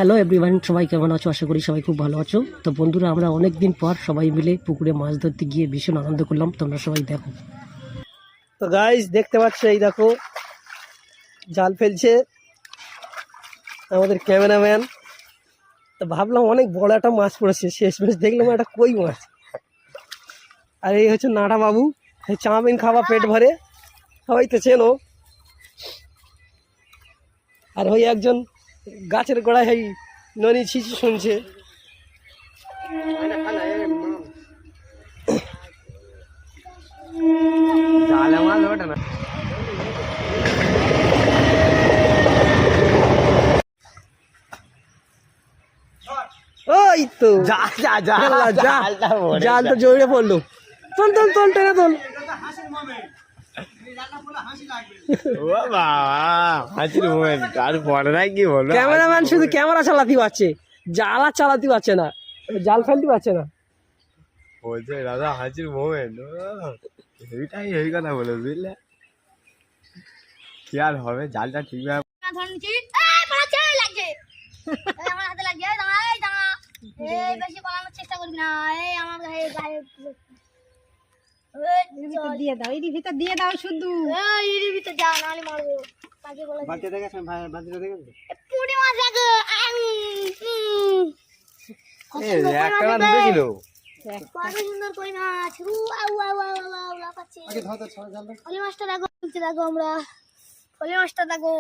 Hello everyone, সবাই কেমন আছো? আশা করি সবাই খুব ভালো আছো। তো বন্ধুরা, আমরা অনেক দিন পর সবাই মিলে পুকুরে মাছ ধরতে গিয়ে ভীষণ আনন্দ করলাম। তোমরা সবাই দেখো। তো গাইস, দেখতে পাচ্ছ, এই দেখো জাল ফেলছে আমাদের ক্যামেরাম্যান। তো ভাবলাম অনেক বড় একটা মাছ পড়েছে, শেষমেশ দেখলাম একটা কই মাছ। আর এই হচ্ছে নাড়া বাবু, এই চাউমিন খাওয়া পেট ভরে, সবাই তো চেনো। আর ওই একজন গাছের গোড়ায় এই ননি ছিচি শুনছে। ওই তো জাল তো জড়িয়ে পড়লো। তোল তোল তোল, টেনে তোল। ক্যামেরাম্যান শুধু ক্যামেরা চালাতে পারছে, জাল আর চালাতে পারছে না, জাল ফেলতে পারছে না। বলছে দাদা হাসির মোমেন্ট, এইটাই এই কথা বলে, বুঝলে কি আর হবে, জালটা ঠিকভাবে চেষ্টা করবি না। এই আমার দিয়ে দাও, এর ভিতর দিয়ে দাও, শুধু এর ভিতর যাও, নাহলে মারবো। বাচ্চা দেখেছেন ভাই, বাচ্চাটা দেখেছেন পুরি মাছ দেখো। একটা দুটো ছিল, কত সুন্দর কই মাছ। লাফাচ্ছে। ফলি মাছটা দেখো, দেখো আমরা ফলি মাছটা দেখো।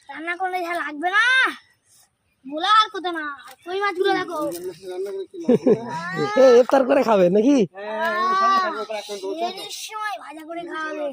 রান্না করলে যা লাগবে না, বলা আর কত না। কই মাছগুলো দেখো, ইফতার করে খাবে নাকি? সময় ভাজা করে খাওয়াবে।